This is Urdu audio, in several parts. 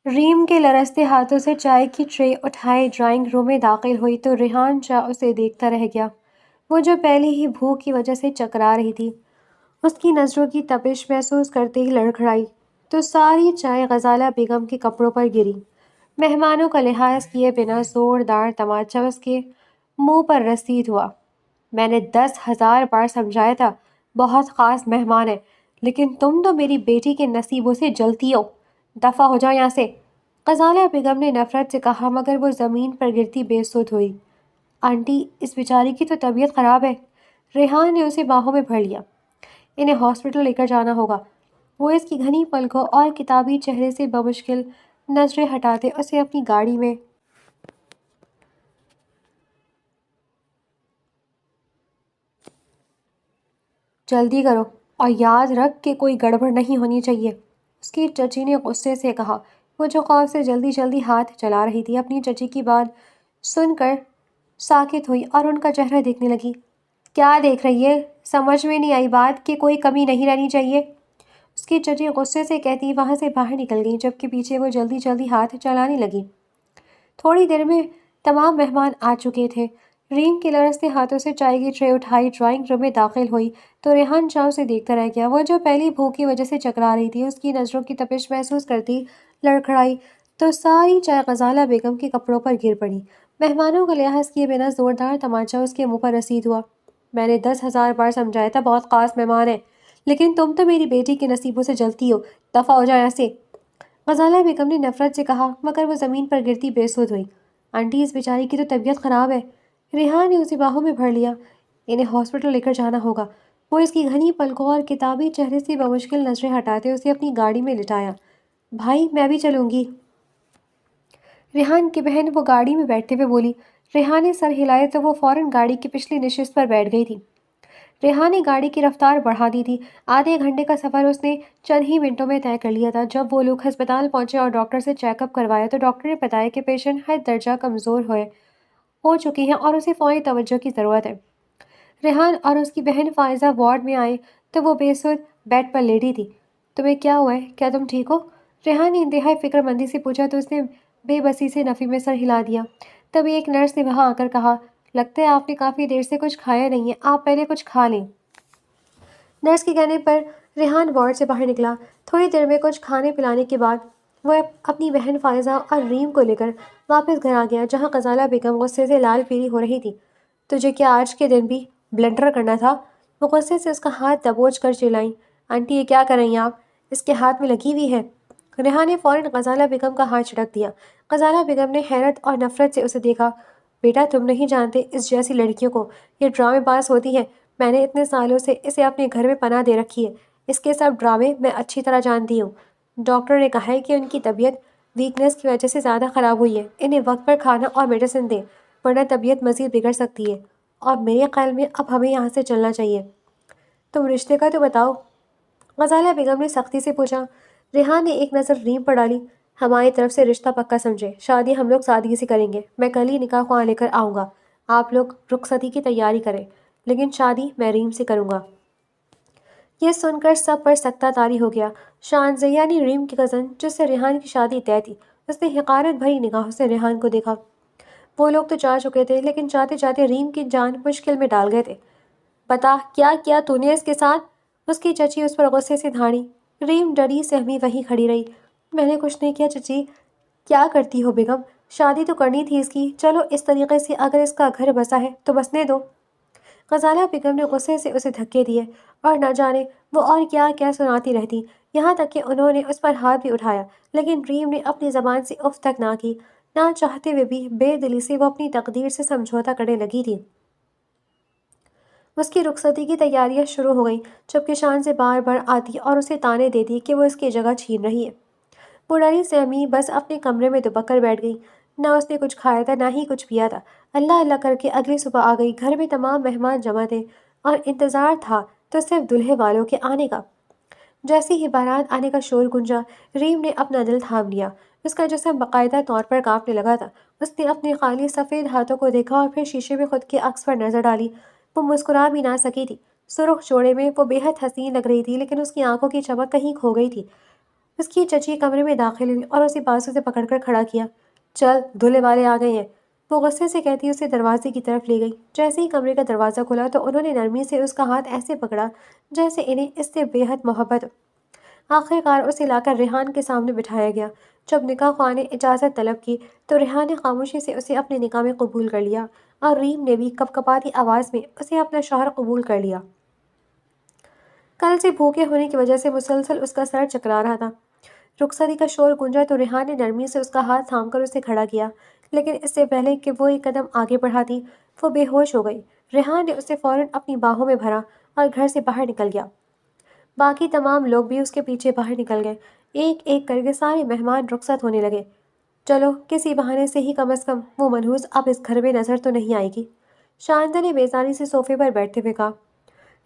ریم کے لرزتے ہاتھوں سے چائے کی ٹرے اٹھائے ڈرائنگ روم میں داخل ہوئی تو ریحان شاہ اسے دیکھتا رہ گیا۔ وہ جو پہلے ہی بھوک کی وجہ سے چکرا رہی تھی، اس کی نظروں کی تپش محسوس کرتے ہی لڑکھڑائی تو ساری چائے غزالہ بیگم کے کپڑوں پر گری۔ مہمانوں کا لحاظ کیے بنا زوردار تماچا اس کے منہ پر رسید ہوا۔ میں نے 10,000 بار سمجھایا تھا، بہت خاص مہمان ہے، لیکن تم تو میری بیٹی کے نصیبوں سے جلتی ہو۔ دفع ہو جاؤ یہاں سے، غزالہ بیگم نے نفرت سے کہا، مگر وہ زمین پر گرتی بے سود ہوئی۔ آنٹی، اس بیچاری کی تو طبیعت خراب ہے۔ ریحان نے اسے باہوں میں بھر لیا۔ انہیں ہاسپٹل لے کر جانا ہوگا۔ وہ اس کی گھنی پلکوں اور کتابی چہرے سے بمشکل نظریں ہٹاتے اسے اپنی گاڑی میں جلدی کرو اور یاد رکھ کہ کوئی گڑبڑ نہیں ہونی چاہیے، اس کی چچی نے غصے سے کہا۔ وہ جو خوف سے جلدی جلدی ہاتھ چلا رہی تھی، اپنی چچی کی بات سن کر ساکت ہوئی اور ان کا چہرہ دیکھنے لگی۔ کیا دیکھ رہی ہے؟ سمجھ میں نہیں آئی بات کہ کوئی کمی نہیں رہنی چاہیے، اس کی چچی غصے سے کہتی وہاں سے باہر نکل گئی، جبکہ پیچھے وہ جلدی جلدی ہاتھ چلانے لگی۔ تھوڑی دیر میں تمام مہمان آ چکے تھے۔ ریم کے لرزتے ہاتھوں سے چائے کی ٹرے اٹھائی ڈرائنگ روم میں داخل ہوئی تو ریحان شاہ اسے دیکھتا رہ گیا۔ وہ جو پہلی بھوک کی وجہ سے چکرا رہی تھی، اس کی نظروں کی تپش محسوس کرتی لڑکھڑائی تو ساری چائے غزالہ بیگم کے کپڑوں پر گر پڑی۔ مہمانوں کا لحاظ کیے بنا زوردار تماچا اس کے منہ پر رسید ہوا۔ میں نے 10,000 بار سمجھایا تھا، بہت خاص مہمان ہے، لیکن تم تو میری بیٹی کے نصیبوں سے جلتی ہو۔ دفع ہو جاؤ یہاں سے، غزالہ بیگم نے نفرت سے کہا، مگر وہ زمین پر گرتی بے سود ہوئی۔ آنٹی، اس بیچاری کی تو طبیعت خراب ہے۔ ریحان نے اسے باہوں میں بھر لیا۔ انہیں ہاسپٹل لے کر جانا ہوگا۔ وہ اس کی گھنی پلکوں اور کتابی چہرے سے بمشکل نظریں ہٹاتے اسے اپنی گاڑی میں لٹایا۔ بھائی، میں بھی چلوں گی، ریحان کی بہن وہ گاڑی میں بیٹھتے ہوئے بولی۔ ریحان نے سر ہلائے تو وہ فوراً گاڑی کی پچھلی نشست پر بیٹھ گئی تھی۔ ریحان نے گاڑی کی رفتار بڑھا دی تھی۔ آدھے گھنٹے کا سفر اس نے چند ہی منٹوں میں طے کر لیا تھا۔ جب وہ لوگ ہسپتال پہنچے اور ڈاکٹر سے چیک اپ کروایا تو ڈاکٹر نے بتایا کہ پیشنٹ حد درجہ کمزور ہو چکی ہیں اور اسے فوری توجہ کی ضرورت ہے۔ ریحان اور اس کی بہن فائزہ وارڈ میں آئے تو وہ بے سود بیڈ پر لیٹی تھی۔ تمہیں کیا ہوا ہے؟ کیا تم ٹھیک ہو؟ ریحان نے انتہائی فکر مندی سے پوچھا تو اس نے بے بسی سے نفی میں سر ہلا دیا۔ تبھی ایک نرس نے وہاں آ کر کہا، لگتا ہے آپ نے کافی دیر سے کچھ کھایا نہیں ہے، آپ پہلے کچھ کھا لیں۔ نرس کے کہنے پر ریحان وارڈ سے باہر نکلا۔ تھوڑی دیر میں کچھ کھانے پلانے کے بعد وہ اپنی بہن فائزہ اور ریم کو لے کر واپس گھر آ گیا، جہاں غزالہ بیگم غصے سے لال پیلی ہو رہی تھی۔ تجھے کیا آج کے دن بھی بلنڈر کرنا تھا؟ وہ غصے سے اس کا ہاتھ دبوچ کر چلائیں۔ آنٹی، یہ کیا کر رہی ہیں آپ؟ اس کے ہاتھ میں لگی ہوئی ہے۔ ریحان نے فوراً غزالہ بیگم کا ہاتھ چھڑک دیا۔ غزالہ بیگم نے حیرت اور نفرت سے اسے دیکھا۔ بیٹا، تم نہیں جانتے اس جیسی لڑکیوں کو، یہ ڈرامے باز ہوتی ہیں۔ میں نے اتنے سالوں سے اسے اپنے گھر میں پناہ دے رکھی ہے، اس کے سب ڈرامے میں اچھی طرح جانتی ہوں۔ ڈاکٹر نے کہا ہے کہ ان کی طبیعت ویکنس کی وجہ سے زیادہ خراب ہوئی ہے۔ انہیں وقت پر کھانا اور میڈیسن دیں، ورنہ طبیعت مزید بگڑ سکتی ہے، اور میرے خیال میں اب ہمیں یہاں سے چلنا چاہیے۔ تم رشتے کا تو بتاؤ، غزالہ بیگم نے سختی سے پوچھا۔ ریحان نے ایک نظر ریم پر ڈالی۔ ہماری طرف سے رشتہ پکا سمجھے، شادی ہم لوگ سادگی سے کریں گے۔ میں کل ہی نکاح خواہ لے کر آؤں گا، آپ لوگ رخصتی کی تیاری کریں، لیکن شادی میں ریم سے کروں گا۔ یہ سن کر سب پر سکتہ طاری ہو گیا۔ شانزہ یعنی ریم کی کزن، جس سے ریحان کی شادی طے تھی، اس نے حقارت بھری نگاہوں سے ریحان کو دیکھا۔ وہ لوگ تو جا چکے تھے، لیکن جاتے جاتے ریم کی جان مشکل میں ڈال گئے تھے۔ بتا، کیا کیا تو نے اس کے ساتھ؟ اس کی چچی اس پر غصے سے دھاڑی۔ ریم ڈری سہمی وہیں کھڑی رہی۔ میں نے کچھ نہیں کیا چچی۔ کیا کرتی ہو بیگم؟ شادی تو کرنی تھی اس کی، چلو اس طریقے سے اگر اس کا گھر بسا ہے تو بسنے دو۔ غزالہ بیگم نے غصے سے اسے دھکے دیے اور نہ جانے وہ اور کیا کیا سناتی رہتی، یہاں تک کہ انہوں نے اس پر ہاتھ بھی اٹھایا، لیکن ریم نے اپنی زبان سے اف تک نہ کی۔ نہ چاہتے ہوئے بھی بے دلی سے وہ اپنی تقدیر سے سمجھوتا کرنے لگی تھی۔ اس کی رخصتی کی تیاریاں شروع ہو گئیں، جبکہ شان سے بار بار آتی اور اسے تانے دیتی کہ وہ اس کی جگہ چھین رہی ہے۔ وہ ڈری سہمی بس اپنے کمرے میں دبک کر بیٹھ گئی۔ نہ اس نے کچھ کھایا تھا، نہ ہی کچھ پیا تھا۔ اللہ اللہ کر کے اگلی صبح آ گئی۔ گھر میں تمام مہمان جمع تھے اور انتظار تھا تو صرف دلہے والوں کے آنے کا۔ جیسے ہی بارات آنے کا شور گونجا، ریم نے اپنا دل تھام لیا۔ اس کا جسم باقاعدہ طور پر کانپنے لگا تھا۔ اس نے اپنے خالی سفید ہاتھوں کو دیکھا اور پھر شیشے میں خود کے عکس پر نظر ڈالی۔ وہ مسکرا بھی نہ سکی تھی۔ سرخ جوڑے میں وہ بے حد حسین لگ رہی تھی، لیکن اس کی آنکھوں کی چمک کہیں کھو گئی تھی۔ اس کی چچی کمرے میں داخل ہوئی اور اسے بازو سے پکڑ کر کھڑا کیا۔ چل، دھلے والے آ گئے ہیں، وہ غصے سے کہتی اسے دروازے کی طرف لے گئی۔ جیسے ہی کمرے کا دروازہ کھلا تو انہوں نے نرمی سے اس کا ہاتھ ایسے پکڑا جیسے انہیں اس سے بے حد محبت ہو۔ آخر کار اسے لا کر ریحان کے سامنے بٹھایا گیا۔ جب نکاح خواہ نے اجازت طلب کی تو ریحان نے خاموشی سے اسے اپنے نکاح میں قبول کر لیا اور ریم نے بھی کپکپاتی آواز میں اسے اپنا شوہر قبول کر لیا۔ کل سے بھوکے ہونے کی وجہ سے مسلسل اس کا سر چکرا رہا تھا۔ رخصتی کا شور گونجا تو ریحان نے نرمی سے اس کا ہاتھ تھام کر اسے کھڑا کیا، لیکن اس سے پہلے کہ وہ ایک قدم آگے بڑھاتی وہ بے ہوش ہو گئی۔ ریحان نے اسے فوراً اپنی باہوں میں بھرا اور گھر سے باہر نکل گیا۔ باقی تمام لوگ بھی اس کے پیچھے باہر نکل گئے۔ ایک ایک کر کے سارے مہمان رخصت ہونے لگے۔ چلو، کسی بہانے سے ہی کم از کم وہ منحوس اب اس گھر میں نظر تو نہیں آئے گی، شاندہ نے بیزاری سے صوفے پر بیٹھتے ہوئے کہا۔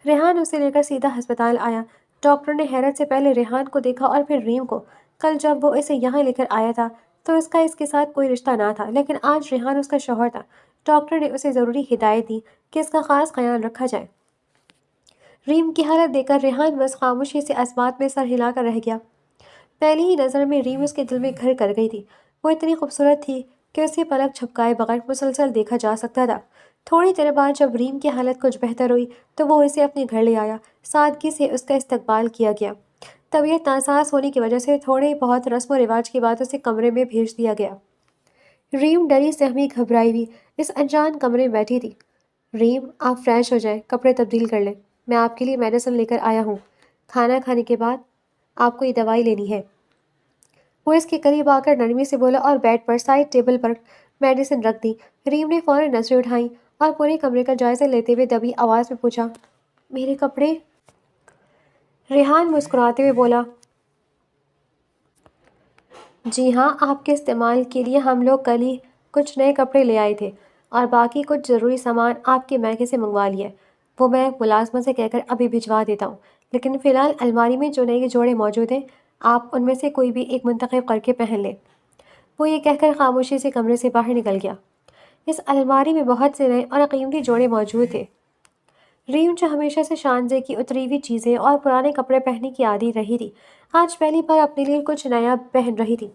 ریحان اسے لے کر سیدھا ہسپتال آیا۔ ڈاکٹر نے حیرت سے پہلے ریحان کو دیکھا اور پھر ریم کو۔ کل جب وہ اسے یہاں لے کر آیا تھا تو اس کا اس کے ساتھ کوئی رشتہ نہ تھا، لیکن آج ریحان اس کا شوہر تھا۔ ڈاکٹر نے اسے ضروری ہدایت دی کہ اس کا خاص خیال رکھا جائے۔ ریم کی حالت دیکھ کر ریحان بس خاموشی سے اسبات میں سر ہلا کر رہ گیا۔ پہلی ہی نظر میں ریم اس کے دل میں گھر کر گئی تھی۔ وہ اتنی خوبصورت تھی کہ اسے پلک جھپکائے بغیر مسلسل دیکھا جا سکتا تھا۔ تھوڑی دیر بعد جب ریم کی حالت کچھ بہتر ہوئی تو وہ اسے اپنے گھر لے آیا۔ سادگی سے اس کا استقبال کیا گیا۔ طبیعت ناساز ہونے کی وجہ سے تھوڑے بہت رسم و رواج کے بعد اسے کمرے میں بھیج دیا گیا۔ ریم ڈری سہمی گھبرائی ہوئی اس انجان کمرے میں بیٹھی تھی۔ ریم، آپ فریش ہو جائیں، کپڑے تبدیل کر لیں، میں آپ کے لیے میڈیسن لے کر آیا ہوں۔ کھانا کھانے کے بعد آپ کو یہ دوائی لینی ہے۔ وہ اس کے قریب آ کر نرمی سے بولا اور بیڈ پر سائڈ ٹیبل پر میڈیسن رکھ دی۔ ریم نے فوراً نظریں اٹھائیں اور پورے کمرے کا جائزہ لیتے ہوئے دبی آواز میں پوچھا، میرے کپڑے؟ ریحان مسکراتے ہوئے بولا، جی ہاں، آپ کے استعمال کے لیے ہم لوگ کل ہی کچھ نئے کپڑے لے آئے تھے اور باقی کچھ ضروری سامان آپ کے میکے سے منگوا لیا۔ وہ میں ملازمہ سے کہہ کر ابھی بھجوا دیتا ہوں، لیکن فی الحال الماری میں جو نئے جوڑے موجود ہیں آپ ان میں سے کوئی بھی ایک منتخب کر کے پہن لیں۔ وہ یہ کہہ کر خاموشی سے کمرے سے باہر نکل گیا۔ اس الماری میں بہت سے نئے اور قیمتی جوڑے موجود تھے۔ ریم جو ہمیشہ سے شانزے کی اتری ہوئی چیزیں اور پرانے کپڑے پہننے کی عادی رہی تھی، آج پہلی بار اپنے لیے کچھ نیا پہن رہی تھی۔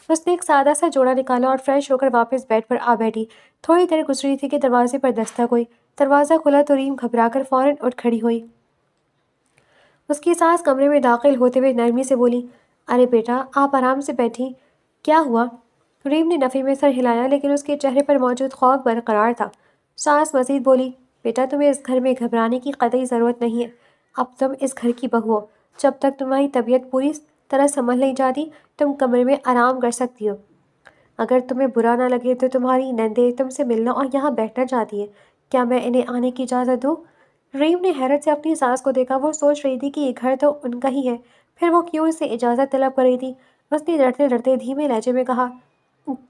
اس نے ایک سادہ سا جوڑا نکالا اور فریش ہو کر واپس بیڈ پر آ بیٹھی۔ تھوڑی دیر گزری تھی کہ دروازے پر دستک ہوئی۔ دروازہ کھلا تو ریم گھبرا کر فوراً اٹھ کھڑی ہوئی۔ اس کی ساس کمرے میں داخل ہوتے ہوئے نرمی سے بولی، ارے بیٹا، آپ آرام سے بیٹھی، کیا ہوا؟ ریم نے نفی میں سر ہلایا لیکن اس کے چہرے پر موجود خوف برقرار تھا۔ ساس مزید بولی، بیٹا، تمہیں اس گھر میں گھبرانے کی قطعی ضرورت نہیں ہے۔ اب تم اس گھر کی بہو ہو۔ جب تک تمہاری طبیعت پوری طرح سنبھل نہیں جاتی تم کمرے میں آرام کر سکتی ہو۔ اگر تمہیں برا نہ لگے تو تمہاری نندیں تم سے ملنا اور یہاں بیٹھنا چاہتی ہیں، کیا میں انہیں آنے کی اجازت دوں؟ ریم نے حیرت سے اپنی ساس کو دیکھا۔ وہ سوچ رہی تھی کہ یہ گھر تو ان کا ہی ہے، پھر وہ کیوں اس سے اجازت طلب کر رہی تھی؟ اس نے ڈرتے ڈرتے دھیمے لہجے میں کہا،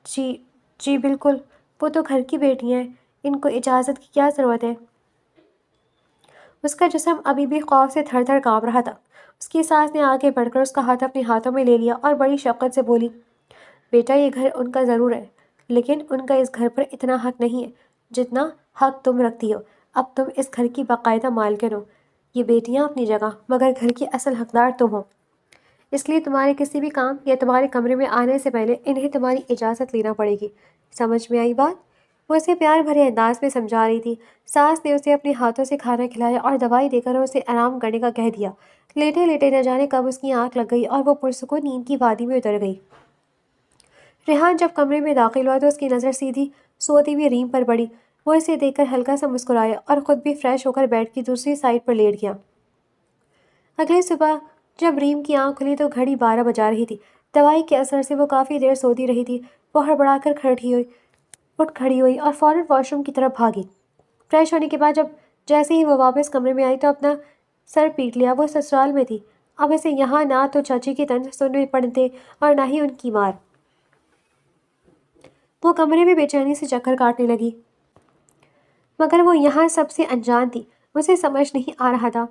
جی جی بالکل، وہ تو گھر کی بیٹی ہیں، ان کو اجازت کی کیا ضرورت ہے؟ اس کا جسم ابھی بھی خوف سے تھر تھر کانپ رہا تھا۔ اس کی ساس نے آگے بڑھ کر اس کا ہاتھ اپنے ہاتھوں میں لے لیا اور بڑی شفقت سے بولی، بیٹا، یہ گھر ان کا ضرور ہے، لیکن ان کا اس گھر پر اتنا حق نہیں ہے جتنا حق تم رکھتی ہو۔ اب تم اس گھر کی باقاعدہ مالکن ہو۔ یہ بیٹیاں اپنی جگہ، مگر گھر کی اصل حقدار تم ہو۔ اس لیے تمہارے کسی بھی کام یا تمہارے کمرے میں آنے سے پہلے انہیں تمہاری اجازت لینا پڑے گی۔ سمجھ میں آئی بات؟ وہ اسے پیار بھرے انداز میں سمجھا رہی تھی۔ ساس نے اسے اپنے ہاتھوں سے کھانا کھلایا اور دوائی دے کر اسے آرام کرنے کا کہہ دیا۔ لیٹے لیٹے نہ جانے کب اس کی آنکھ لگ گئی اور وہ پرسکون نیند کی وادی میں اتر گئی۔ ریحان جب کمرے میں داخل ہوا تو اس کی نظر سیدھی سوتی ہوئی ریم پر پڑی۔ وہ اسے دیکھ کر ہلکا سا مسکرایا اور خود بھی فریش ہو کر بیڈ کی دوسری سائڈ پر لیٹ گیا۔ اگلی صبح جب ریم کی آنکھ کھلی تو گھڑی 12 بجا رہی تھی۔ دوائی کے اثر سے وہ کافی دیر سوتی رہی تھی۔ وہ ہڑبڑا کر اٹھ کھڑی ہوئی اور فوراً واش روم کی طرف بھاگی۔ فریش ہونے کے بعد جیسے ہی وہ واپس کمرے میں آئی تو اپنا سر پیٹ لیا۔ وہ سسرال میں تھی، اب اسے یہاں نہ تو چاچی کے طنز سننے پڑتے اور نہ ہی ان کی مار۔ وہ کمرے میں بے چینی سے چکر کاٹنے لگی، مگر وہ یہاں سب سے انجان تھی۔ اسے سمجھ نہیں آ رہا تھا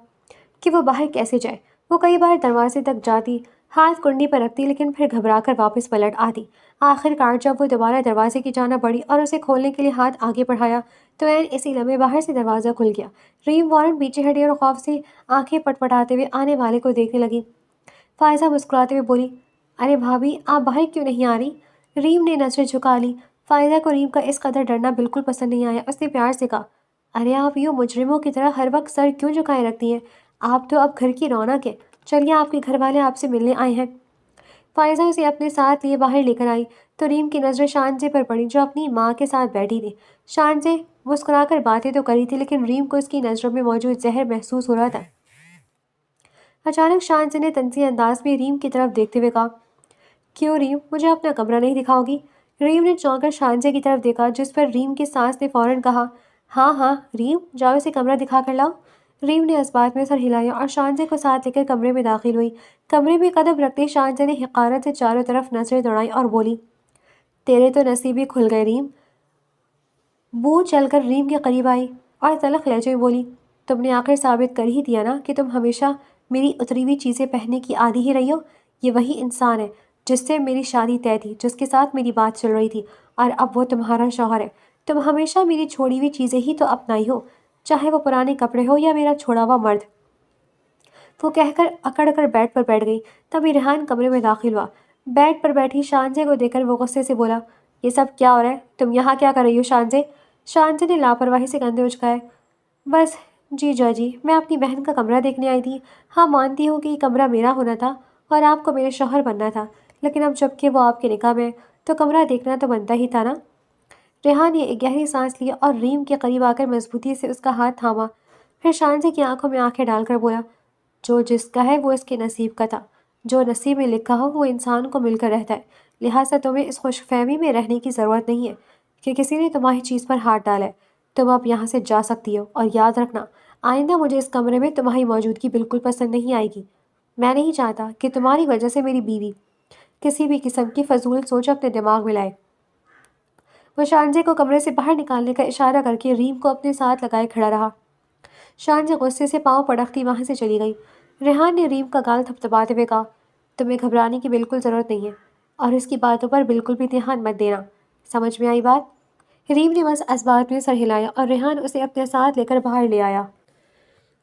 کہ وہ باہر کیسے جائے۔ وہ کئی بار دروازے تک جاتی، ہاتھ کنڈی پر رکھتی، لیکن پھر گھبرا کر واپس پلٹ آتی۔ آخر کار جب وہ دوبارہ دروازے کی جانب بڑھی اور اسے کھولنے کے لیے ہاتھ آگے بڑھایا تو عین اسی لمحے باہر سے دروازہ کھل گیا۔ ریم فوراً پیچھے ہٹی اور خوف سے آنکھیں پٹ پٹاتے ہوئے آنے والے کو دیکھنے لگی۔ فائزہ مسکراتے ہوئے بولی، ارے بھابھی آپ باہر کیوں نہیں آ رہی؟ ریم نے نظریں جھکا لی۔ فائزہ کو ریم کا اس قدر ڈرنا بالکل پسند نہیں آیا۔ اس نے پیار سے کہا، ارے آپ یوں مجرموں کی طرح ہر وقت سر کیوں جھکائے رکھتی ہیں؟ آپ تو اب گھر کی رونق ہے۔ چلیے آپ کے گھر والے آپ سے ملنے آئے ہیں۔ فائزہ اسے اپنے ساتھ لیے باہر لے کر آئی تو ریم کی نظریں شانزے پر پڑی جو اپنی ماں کے ساتھ بیٹھی تھی۔ شانزے مسکرا کر باتیں تو کری تھی لیکن ریم کو اس کی نظروں میں موجود زہر محسوس ہو رہا تھا۔ اچانک شانزے نے طنزی انداز میں ریم کی طرف دیکھتے ہوئے کہا، کیوں ریم، مجھے اپنا کمرہ نہیں دکھاؤ گی؟ ریم نے چونک کر شانزے کی طرف دیکھا جس پر ریم کی سانس نے فوراً کہا، ہاں ہاں ریم، جاؤ اسے کمرہ دکھا کر لاؤ۔ ریم نے اس بات میں سر ہلایا اور شانزے کو ساتھ لے کر کمرے میں داخل ہوئی۔ کمرے میں قدم رکھتے شانزے نے حقارت سے چاروں طرف نظریں دوڑائیں اور بولی، تیرے تو نصیب ہی کھل گئے ریم۔ بو چل کر ریم کے قریب آئی اور تلخ لہجے میں بولی، تم نے آخر ثابت کر ہی دیا نا کہ تم ہمیشہ میری اتری ہوئی چیزیں پہننے کی عادی ہی رہی ہو۔ یہ وہی انسان ہے جس سے میری شادی طے تھی، جس کے ساتھ میری بات چل رہی تھی، اور اب وہ تمہارا شوہر ہے۔ تم ہمیشہ میری چھوڑی ہوئی چیزیں ہی تو اپنائی ہو، چاہے وہ پرانے کپڑے ہو یا میرا چھوڑا ہوا مرد۔ وہ کہہ کر اکڑ کر بیڈ پر بیٹھ گئی۔ تبھی ریحان کمرے میں داخل ہوا۔ بیڈ پر بیٹھی شانزے کو دیکھ کر وہ غصے سے بولا، یہ سب کیا ہو رہا ہے؟ تم یہاں کیا کر رہی ہو شانزے؟ شانزے نے لاپرواہی سے کندھے اچکائے۔ بس جی جی، میں اپنی بہن کا کمرہ دیکھنے آئی تھی۔ ہاں مانتی ہوں کہ یہ کمرہ میرا ہونا تھا اور آپ کو میرے شوہر بننا تھا، لیکن اب جب کہ وہ آپ کے نکاح میں تو کمرہ دیکھنا تو بنتا ہی تھا نا۔ ریحان نے ایک گہری سانس لی اور ریم کے قریب آ کر مضبوطی سے اس کا ہاتھ تھاما۔ پھر شانزے کی آنکھوں میں آنکھیں ڈال کر بولا، جو جس کا ہے وہ اس کے نصیب کا تھا۔ جو نصیب میں لکھا ہو وہ انسان کو مل کر رہتا ہے، لہٰذا تمہیں اس خوش فہمی میں رہنے کی ضرورت نہیں ہے کہ کسی نے تمہاری چیز پر ہاتھ ڈالا ہے۔ تم اب یہاں سے جا سکتی ہو، اور یاد رکھنا آئندہ مجھے اس کمرے میں تمہاری موجودگی بالکل پسند نہیں آئے گی۔ میں نہیں چاہتا کہ تمہاری وجہ سے میری بیوی کسی بھی قسم کی فضول سوچ اپنے دماغ میں لائے۔ وہ شانزے کو کمرے سے باہر نکالنے کا اشارہ کر کے ریم کو اپنے ساتھ لگائے کھڑا رہا۔ شانزے غصے سے پاؤں پٹکتی وہاں سے چلی گئی۔ ریحان نے ریم کا گال تھپتھپاتے ہوئے کہا، تمہیں گھبرانے کی بالکل ضرورت نہیں ہے اور اس کی باتوں پر بالکل بھی دھیان مت دینا۔ سمجھ میں آئی بات؟ ریم نے بس اس بات میں سر ہلایا اور ریحان اسے اپنے ساتھ لے کر باہر لے آیا۔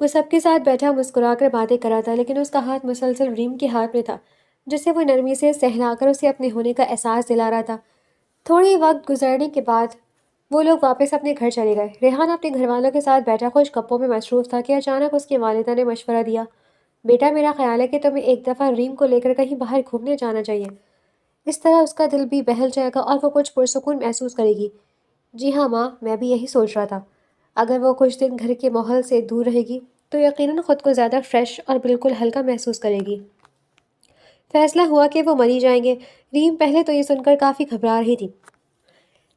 وہ سب کے ساتھ بیٹھا مسکرا کر باتیں کر رہا تھا لیکن اس کا ہاتھ مسلسل ریم کے ہاتھ میں تھا جسے وہ نرمی سے سہلا کر اسے اپنے ہونے کا احساس دلا رہا تھا۔ تھوڑی وقت گزرنے کے بعد وہ لوگ واپس اپنے گھر چلے گئے۔ ریحان اپنے گھر والوں کے ساتھ بیٹھا خوش گپوں میں مصروف تھا کہ اچانک اس کی والدہ نے مشورہ دیا، بیٹا میرا خیال ہے کہ تمہیں ایک دفعہ ریم کو لے کر کہیں باہر گھومنے جانا چاہیے، اس طرح اس کا دل بھی بہل جائے گا اور وہ کچھ پرسکون محسوس کرے گی۔ جی ہاں ماں، میں بھی یہی سوچ رہا تھا۔ اگر وہ کچھ دن گھر کے ماحول سے دور رہے گی تو یقیناً خود کو زیادہ فریش اور بالکل ہلکا محسوس کرے گی۔ فیصلہ ہوا کہ وہ مری جائیں گے۔ ریم پہلے تو یہ سن کر کافی گھبرا رہی تھی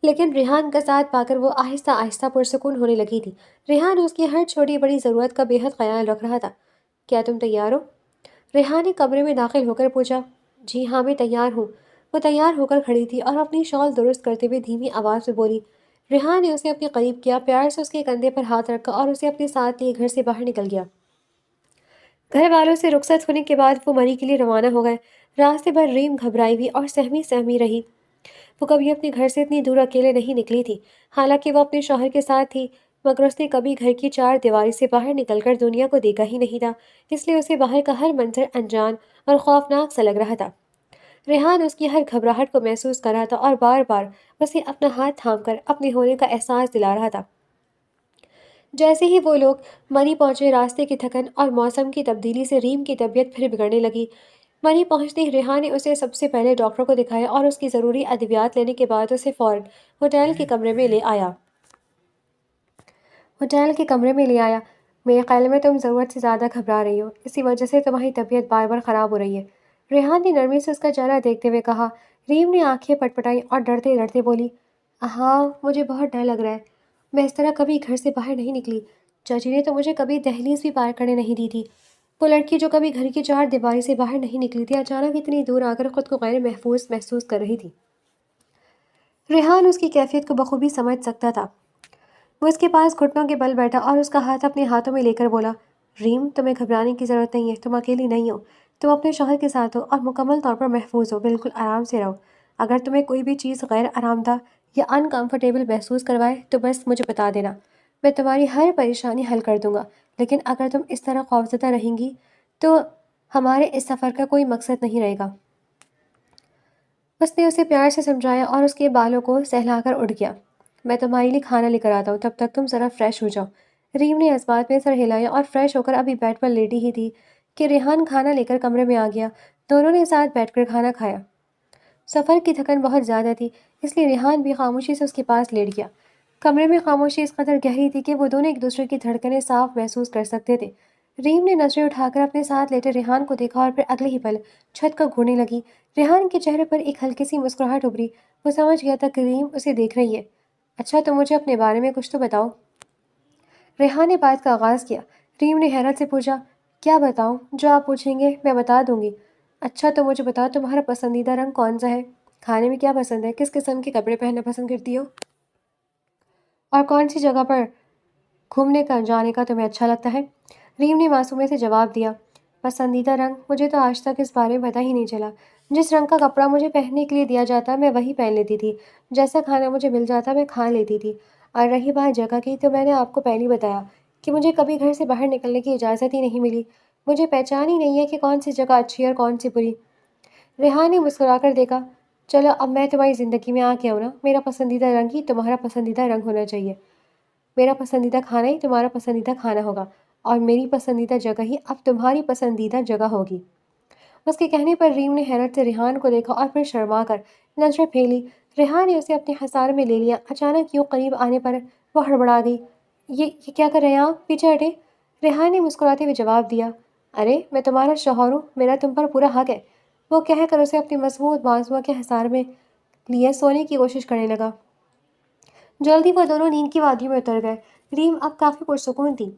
لیکن ریحان کا ساتھ پا کر وہ آہستہ آہستہ پرسکون ہونے لگی تھی۔ ریحان اس کی ہر چھوٹی بڑی ضرورت کا بے حد خیال رکھ رہا تھا۔ کیا تم تیار ہو؟ ریحان نے کمرے میں داخل ہو کر پوچھا۔ جی ہاں میں تیار ہوں۔ وہ تیار ہو کر کھڑی تھی اور اپنی شال درست کرتے ہوئے دھیمی آواز میں بولی۔ ریحان نے اسے اپنے قریب کیا، پیار سے اس کے کندھے پر ہاتھ رکھا اور اسے اپنے ساتھ لیے گھر سے باہر نکل گیا۔ گھر والوں سے رخصت ہونے کے بعد وہ مری کے لیے روانہ ہو گئے۔ راستے بھر ریم گھبرائی ہوئی اور سہمی سہمی رہی۔ وہ کبھی اپنے گھر سے اتنی دور اکیلے نہیں نکلی تھی، حالانکہ وہ اپنے شوہر کے ساتھ تھی، مگر اس نے کبھی گھر کی چار دیواری سے باہر نکل کر دنیا کو دیکھا ہی نہیں تھا، اس لیے اسے باہر کا ہر منظر انجان اور خوفناک سا لگ رہا تھا۔ ریحان اس کی ہر گھبراہٹ کو محسوس کر رہا تھا اور بار بار اسے اپنا ہاتھ تھام کر اپنے ہونے کا احساس دلا رہا تھا۔ جیسے ہی وہ لوگ مری پہنچے، راستے کی تھکن اور موسم کی تبدیلی سے ریم کی طبیعت پھر بگڑنے لگی۔ مری پہنچتے ہی ریحان نے اسے سب سے پہلے ڈاکٹر کو دکھایا اور اس کی ضروری ادویات لینے کے بعد اسے فوراً ہوٹل کے کمرے میں لے آیا۔ میرے خیال میں تم ضرورت سے زیادہ گھبرا رہی ہو، اسی وجہ سے تمہاری طبیعت بار بار خراب ہو رہی ہے، ریحان نے نرمی سے اس کا چہرہ دیکھتے ہوئے کہا۔ ریم نے آنکھیں پٹپٹائی اور ڈرتے ڈرتے بولی، ہاں مجھے بہت ڈر لگ رہا ہے، میں اس طرح کبھی گھر سے باہر نہیں نکلی، چاچی نے تو مجھے کبھی دہلیز بھی پار کرنے نہیں دی تھی۔ وہ لڑکی جو کبھی گھر کی چار دیواری سے باہر نہیں نکلی تھی، اچانک اتنی دور آ کر خود کو غیر محفوظ محسوس کر رہی تھی۔ ریحان اس کی کیفیت کو بخوبی سمجھ سکتا تھا۔ وہ اس کے پاس گھٹنوں کے بل بیٹھا اور اس کا ہاتھ اپنے ہاتھوں میں لے کر بولا، ریم تمہیں گھبرانے کی ضرورت نہیں ہے، تم اکیلی نہیں ہو، تم اپنے شوہر کے ساتھ ہو اور مکمل طور پر محفوظ ہو، بالکل آرام سے رہو۔ اگر تمہیں کوئی بھی چیز غیر آرام دہ یا انکمفرٹیبل محسوس کروائے تو بس مجھے بتا دینا، میں تمہاری ہر پریشانی حل کر دوں گا، لیکن اگر تم اس طرح خوفزدہ رہیں گی تو ہمارے اس سفر کا کوئی مقصد نہیں رہے گا۔ اس نے اسے پیار سے سمجھایا اور اس کے بالوں کو سہلا کر اٹھ گیا۔ میں تمہارے لیے کھانا لے کر آتا ہوں، تب تک تم ذرا فریش ہو جاؤ۔ ریم نے اس بات میں سر ہلایا اور فریش ہو کر ابھی بیڈ پر لیٹی ہی تھی کہ ریحان کھانا لے کر کمرے میں آ گیا۔ دونوں نے ساتھ بیٹھ کر کھانا کھایا۔ سفر کی تھکن بہت زیادہ تھی، اس لیے ریحان بھی خاموشی سے اس کے پاس لیٹ گیا۔ کمرے میں خاموشی اس قدر گہری تھی کہ وہ دونوں ایک دوسرے کی دھڑکنیں صاف محسوس کر سکتے تھے۔ ریم نے نظریں اٹھا کر اپنے ساتھ لیٹے ریحان کو دیکھا اور پھر اگلے ہی پل چھت کو گھورنے لگی۔ ریحان کے چہرے پر ایک ہلکی سی مسکراہٹ ابھری۔ وہ سمجھ گیا تھا کہ ریم اسے دیکھ رہی ہے۔ اچھا تم مجھے اپنے بارے میں کچھ تو بتاؤ، ریحان نے بات کا آغاز کیا۔ ریم نے حیرت سے پوچھا، کیا بتاؤں؟ جو آپ پوچھیں گے میں بتا دوں گی۔ اچھا تو مجھے بتاؤ تمہارا پسندیدہ رنگ کون سا ہے؟ کھانے میں کیا پسند ہے؟ کس قسم کے کپڑے پہننا پسند کرتی ہو؟ اور کون سی جگہ پر گھومنے کا جانے کا تمہیں اچھا لگتا ہے؟ ریم نے معصومیت سے جواب دیا، پسندیدہ رنگ؟ مجھے تو آج تک اس بارے میں پتہ ہی نہیں چلا۔ جس رنگ کا کپڑا مجھے پہننے کے لیے دیا جاتا میں وہی پہن لیتی تھی، جیسا کھانا مجھے مل جاتا میں کھا لیتی تھی۔ اور رہی بات جگہ کی، تو میں نے آپ کو پہلے بتایا کہ مجھے کبھی گھر سے باہر نکلنے کی اجازت ہی نہیں ملی۔ مجھے پہچان ہی نہیں ہے کہ کون سی جگہ اچھی ہے اور کون سی بری۔ ریحان نے مسکرا کر دیکھا، چلو اب میں تمہاری زندگی میں آ کے آؤں نا، میرا پسندیدہ رنگ ہی تمہارا پسندیدہ رنگ ہونا چاہیے، میرا پسندیدہ کھانا ہی تمہارا پسندیدہ کھانا ہوگا، اور میری پسندیدہ جگہ ہی اب تمہاری پسندیدہ جگہ ہوگی۔ اس کے کہنے پر ریم نے حیرت سے ریحان کو دیکھا اور پھر شرما کر نظریں پھیلی۔ ریحان نے اسے اپنے حصار میں لے لیا۔ اچانک یوں قریب آنے پر وہ ہڑبڑا گئی۔ یہ کیا کر رہے ہیں آپ؟ پیچھے ہٹے۔ ریحان نے مسکراتے ہوئے جواب دیا، ارے میں تمہارا شوہر ہوں، میرا تم پر پورا حق ہے۔ وہ کہہ کر اسے اپنی مضبوط بازوؤں کے حصار میں لیے سونے کی کوشش کرنے لگا۔ جلدی وہ دونوں نیند کی وادیوں میں اتر گئے۔ ریم اب کافی پرسکون تھی۔